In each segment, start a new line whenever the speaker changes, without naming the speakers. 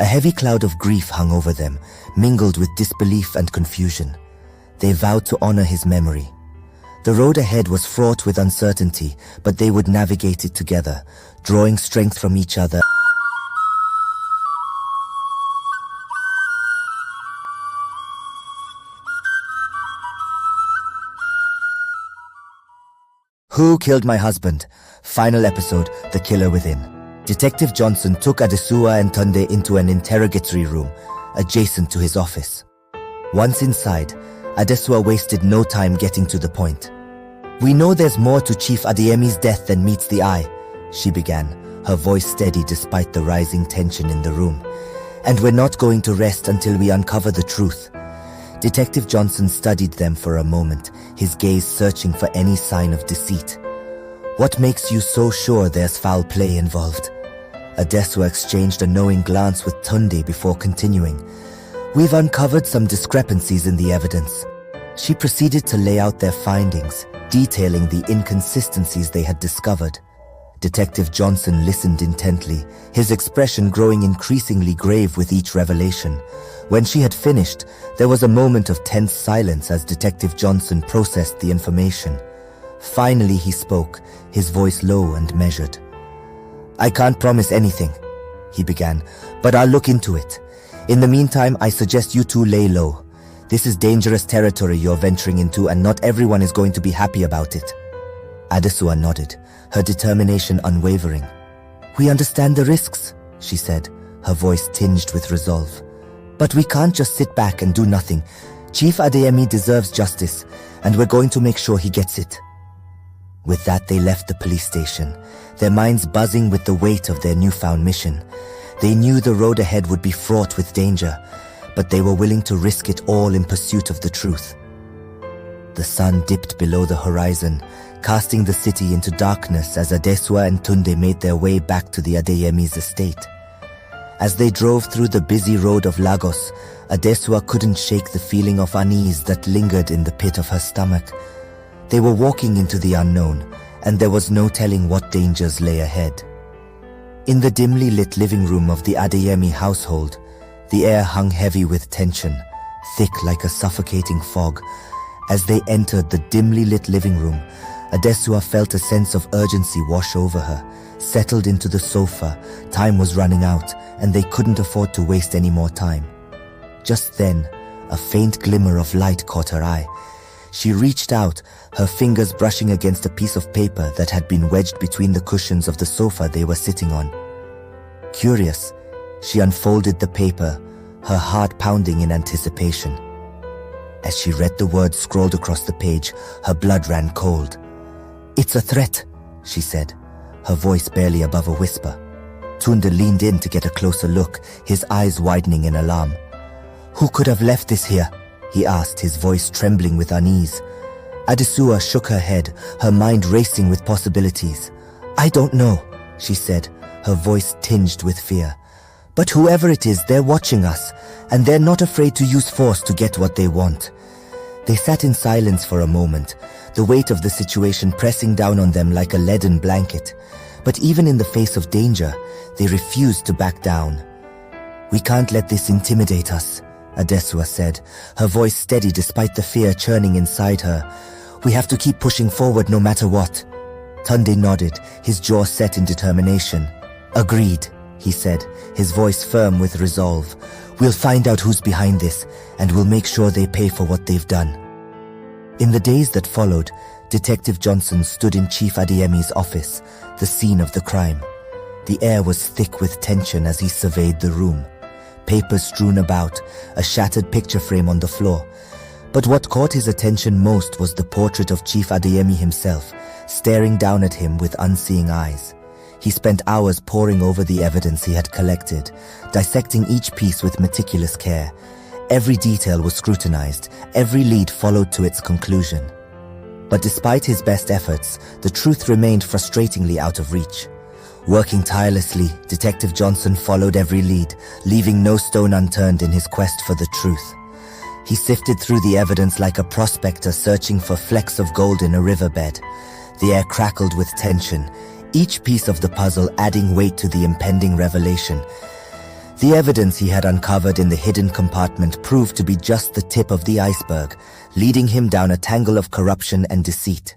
A heavy cloud of grief hung over them, mingled with disbelief and confusion. They vowed to honor his memory. The road ahead was fraught with uncertainty, but they would navigate it together, drawing strength from each other. Who killed my husband? Final episode, The Killer Within. Detective Johnson took Adesua and Tunde into an interrogatory room adjacent to his office. Once inside, Adesua wasted no time getting to the point. "We know there's more to Chief Adeyemi's death than meets the eye," she began, her voice steady despite the rising tension in the room. "And we're not going to rest until we uncover the truth." Detective Johnson studied them for a moment, his gaze searching for any sign of deceit. "What makes you so sure there's foul play involved?" Adesua exchanged a knowing glance with Tunde before continuing. "We've uncovered some discrepancies in the evidence." She proceeded to lay out their findings, detailing the inconsistencies they had discovered. Detective Johnson listened intently, his expression growing increasingly grave with each revelation. When she had finished, there was a moment of tense silence as Detective Johnson processed the information. Finally he spoke, his voice low and measured. "I can't promise anything," he began, "but I'll look into it. In the meantime, I suggest you two lay low. This is dangerous territory you're venturing into, and not everyone is going to be happy about it." Adesua nodded, her determination unwavering. "We understand the risks," she said, her voice tinged with resolve. "But we can't just sit back and do nothing. Chief Adeyemi deserves justice, and we're going to make sure he gets it." With that, they left the police station, their minds buzzing with the weight of their newfound mission. They knew the road ahead would be fraught with danger, but they were willing to risk it all in pursuit of the truth. The sun dipped below the horizon, casting the city into darkness as Adesua and Tunde made their way back to the Adeyemi's estate. As they drove through the busy road of Lagos, Adesua couldn't shake the feeling of unease that lingered in the pit of her stomach. They were walking into the unknown, and there was no telling what dangers lay ahead. In the dimly lit living room of the Adeyemi household, the air hung heavy with tension, thick like a suffocating fog. As they entered the dimly lit living room, Adesua felt a sense of urgency wash over her. Settled into the sofa, time was running out, and they couldn't afford to waste any more time. Just then, a faint glimmer of light caught her eye. She reached out, her fingers brushing against a piece of paper that had been wedged between the cushions of the sofa they were sitting on. Curious, she unfolded the paper, her heart pounding in anticipation. As she read the words scrawled across the page, her blood ran cold. "It's a threat," she said, her voice barely above a whisper. Tunde leaned in to get a closer look, his eyes widening in alarm. "Who could have left this here?" he asked, his voice trembling with unease. Adesua shook her head, her mind racing with possibilities. "I don't know," she said, her voice tinged with fear. "But whoever it is, they're watching us, and they're not afraid to use force to get what they want." They sat in silence for a moment, the weight of the situation pressing down on them like a leaden blanket. But even in the face of danger, they refused to back down. "We can't let this intimidate us," Adesua said, her voice steady despite the fear churning inside her. "We have to keep pushing forward no matter what." Tunde nodded, his jaw set in determination. "Agreed," he said, his voice firm with resolve. "We'll find out who's behind this, and we'll make sure they pay for what they've done." In the days that followed, Detective Johnson stood in Chief Adeyemi's office, the scene of the crime. The air was thick with tension as he surveyed the room. Papers strewn about, a shattered picture frame on the floor. But what caught his attention most was the portrait of Chief Adeyemi himself, staring down at him with unseeing eyes. He spent hours poring over the evidence he had collected, dissecting each piece with meticulous care. Every detail was scrutinized, every lead followed to its conclusion. But despite his best efforts, the truth remained frustratingly out of reach. Working tirelessly, Detective Johnson followed every lead, leaving no stone unturned in his quest for the truth. He sifted through the evidence like a prospector searching for flecks of gold in a riverbed. The air crackled with tension, each piece of the puzzle adding weight to the impending revelation. The evidence he had uncovered in the hidden compartment proved to be just the tip of the iceberg, leading him down a tangle of corruption and deceit.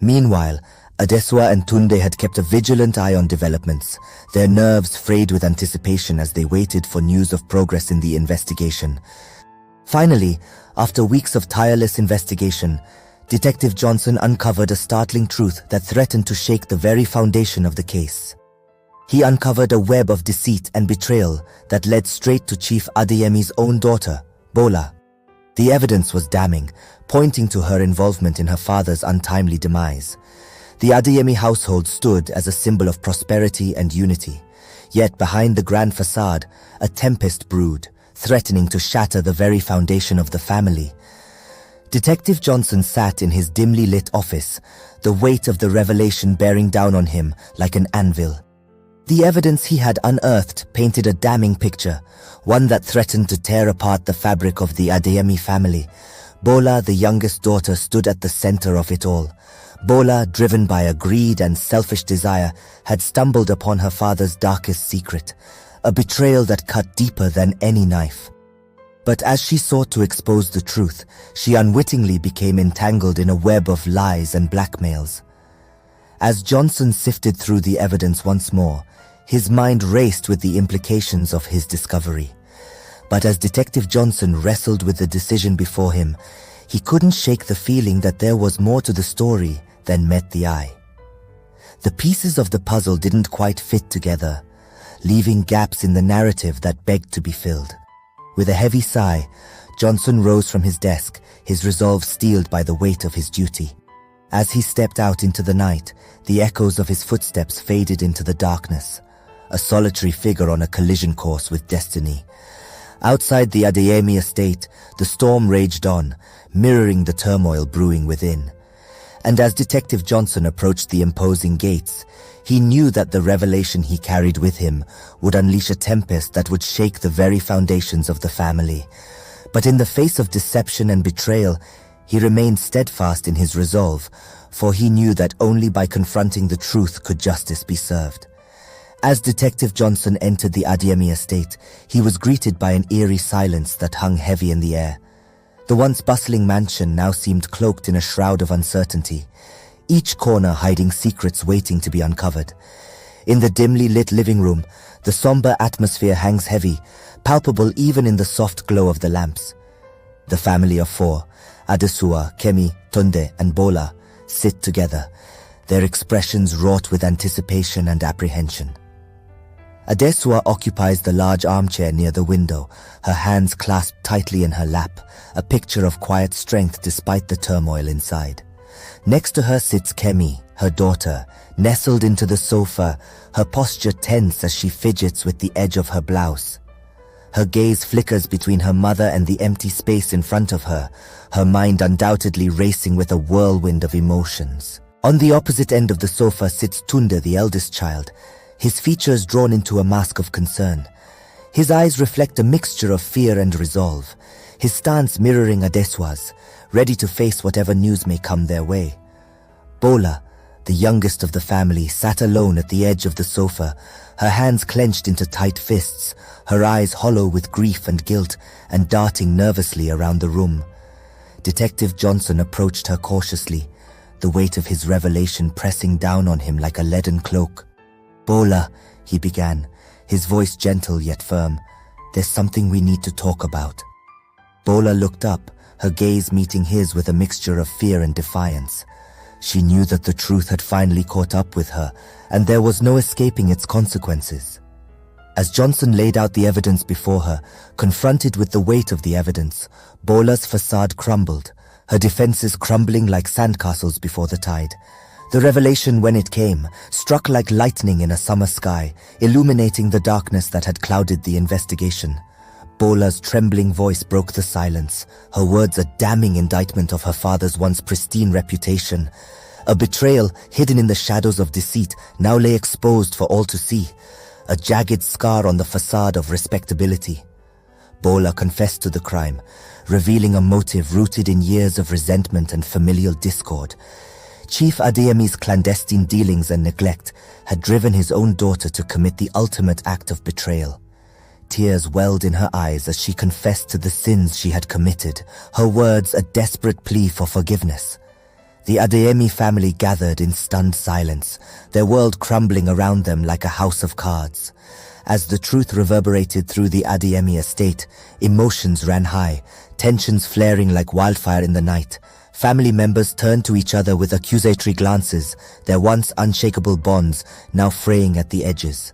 Meanwhile, Adesua and Tunde had kept a vigilant eye on developments, their nerves frayed with anticipation as they waited for news of progress in the investigation. Finally, after weeks of tireless investigation, Detective Johnson uncovered a startling truth that threatened to shake the very foundation of the case. He uncovered a web of deceit and betrayal that led straight to Chief Adeyemi's own daughter, Bola. The evidence was damning, pointing to her involvement in her father's untimely demise. The Adeyemi household stood as a symbol of prosperity and unity. Yet behind the grand facade, a tempest brewed, threatening to shatter the very foundation of the family. Detective Johnson sat in his dimly lit office, the weight of the revelation bearing down on him like an anvil. The evidence he had unearthed painted a damning picture, one that threatened to tear apart the fabric of the Adeyemi family. Bola, the youngest daughter, stood at the center of it all. Bola, driven by a greed and selfish desire, had stumbled upon her father's darkest secret, a betrayal that cut deeper than any knife. But as she sought to expose the truth, she unwittingly became entangled in a web of lies and blackmails. As Johnson sifted through the evidence once more, his mind raced with the implications of his discovery. But as Detective Johnson wrestled with the decision before him, he couldn't shake the feeling that there was more to the story than met the eye. The pieces of the puzzle didn't quite fit together, leaving gaps in the narrative that begged to be filled. With a heavy sigh, Johnson rose from his desk, his resolve steeled by the weight of his duty. As he stepped out into the night, the echoes of his footsteps faded into the darkness, a solitary figure on a collision course with destiny. Outside the Adeyemi estate, the storm raged on, mirroring the turmoil brewing within. And as Detective Johnson approached the imposing gates, he knew that the revelation he carried with him would unleash a tempest that would shake the very foundations of the family. But in the face of deception and betrayal, he remained steadfast in his resolve, for he knew that only by confronting the truth could justice be served. As Detective Johnson entered the Adeyemi estate, he was greeted by an eerie silence that hung heavy in the air. The once bustling mansion now seemed cloaked in a shroud of uncertainty, each corner hiding secrets waiting to be uncovered. In the dimly lit living room, the somber atmosphere hangs heavy, palpable even in the soft glow of the lamps. The family of four, Adesua, Kemi, Tunde, and Bola, sit together, their expressions wrought with anticipation and apprehension. Adesua occupies the large armchair near the window, her hands clasped tightly in her lap, a picture of quiet strength despite the turmoil inside. Next to her sits Kemi, her daughter, nestled into the sofa, her posture tense as she fidgets with the edge of her blouse. Her gaze flickers between her mother and the empty space in front of her, her mind undoubtedly racing with a whirlwind of emotions. On the opposite end of the sofa sits Tunde, the eldest child, his features drawn into a mask of concern. His eyes reflect a mixture of fear and resolve, his stance mirroring Adesua's, ready to face whatever news may come their way. Bola, the youngest of the family, sat alone at the edge of the sofa, her hands clenched into tight fists, her eyes hollow with grief and guilt, and darting nervously around the room. Detective Johnson approached her cautiously, the weight of his revelation pressing down on him like a leaden cloak. "Bola," he began, his voice gentle yet firm, "there's something we need to talk about." Bola looked up, her gaze meeting his with a mixture of fear and defiance. She knew that the truth had finally caught up with her, and there was no escaping its consequences. As Johnson laid out the evidence before her, confronted with the weight of the evidence, Bola's facade crumbled, her defenses crumbling like sandcastles before the tide. The revelation, when it came, struck like lightning in a summer sky, illuminating the darkness that had clouded the investigation. Bola's trembling voice broke the silence, her words a damning indictment of her father's once pristine reputation. A betrayal hidden in the shadows of deceit now lay exposed for all to see, a jagged scar on the facade of respectability. Bola confessed to the crime, revealing a motive rooted in years of resentment and familial discord. Chief Adeyemi's clandestine dealings and neglect had driven his own daughter to commit the ultimate act of betrayal. tears welled in her eyes as she confessed to the sins she had committed, her words a desperate plea for forgiveness. The Adeyemi family gathered in stunned silence, their world crumbling around them like a house of cards. As the truth reverberated through the Adeyemi estate, emotions ran high, tensions flaring like wildfire in the night. Family members turned to each other with accusatory glances, their once unshakable bonds now fraying at the edges.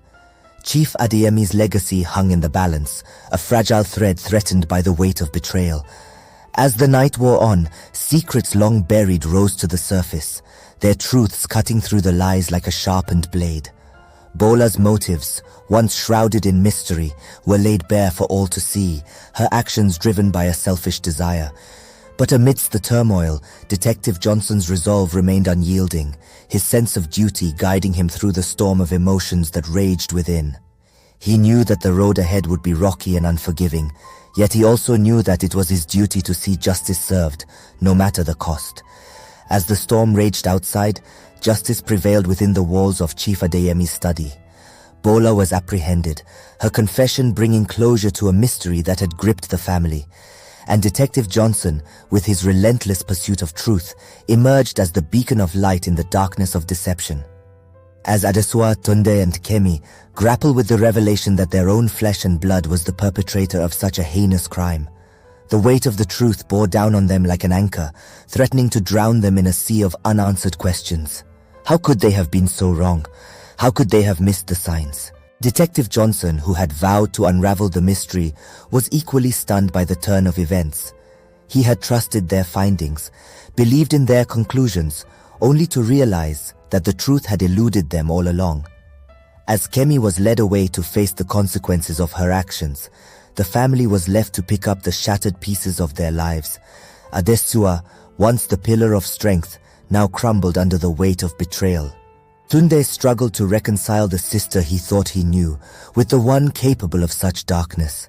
Chief Adeyemi's legacy hung in the balance, a fragile thread threatened by the weight of betrayal. As the night wore on, secrets long buried rose to the surface, their truths cutting through the lies like a sharpened blade. Bola's motives, once shrouded in mystery, were laid bare for all to see, her actions driven by a selfish desire. But amidst the turmoil, Detective Johnson's resolve remained unyielding, his sense of duty guiding him through the storm of emotions that raged within. He knew that the road ahead would be rocky and unforgiving, yet he also knew that it was his duty to see justice served, no matter the cost. As the storm raged outside, justice prevailed within the walls of Chief Adeyemi's study. Bola was apprehended, her confession bringing closure to a mystery that had gripped the family. And Detective Johnson, with his relentless pursuit of truth, emerged as the beacon of light in the darkness of deception. As Adesua, Tunde and Kemi grapple with the revelation that their own flesh and blood was the perpetrator of such a heinous crime, the weight of the truth bore down on them like an anchor, threatening to drown them in a sea of unanswered questions. How could they have been so wrong? How could they have missed the signs? Detective Johnson, who had vowed to unravel the mystery, was equally stunned by the turn of events. He had trusted their findings, believed in their conclusions, only to realize that the truth had eluded them all along. As Kemi was led away to face the consequences of her actions, the family was left to pick up the shattered pieces of their lives. Adesua, once the pillar of strength, now crumbled under the weight of betrayal. Tunde struggled to reconcile the sister he thought he knew with the one capable of such darkness.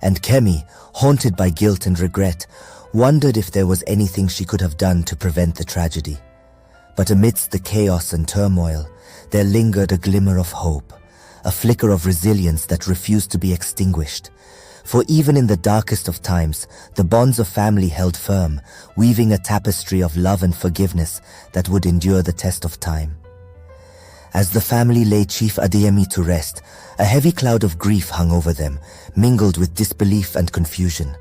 And Kemi, haunted by guilt and regret, wondered if there was anything she could have done to prevent the tragedy. But amidst the chaos and turmoil, there lingered a glimmer of hope, a flicker of resilience that refused to be extinguished. For even in the darkest of times, the bonds of family held firm, weaving a tapestry of love and forgiveness that would endure the test of time. As the family laid Chief Adeyemi to rest, a heavy cloud of grief hung over them, mingled with disbelief and confusion.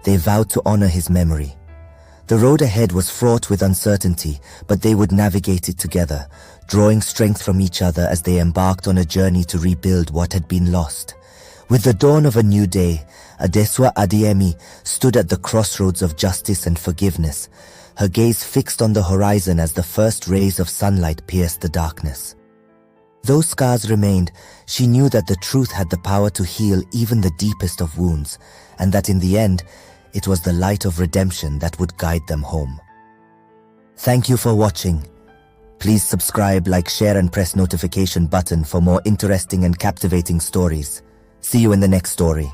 They vowed to honor his memory. The road ahead was fraught with uncertainty, but they would navigate it together, drawing strength from each other as they embarked on a journey to rebuild what had been lost. With the dawn of a new day, Adesua Adeyemi stood at the crossroads of justice and forgiveness, her gaze fixed on the horizon as the first rays of sunlight pierced the darkness. Though scars remained, she knew that the truth had the power to heal even the deepest of wounds, and that in the end, it was the light of redemption that would guide them home. Thank you for watching. Please subscribe, like, share and press notification button for more interesting and captivating stories. See you in the next story.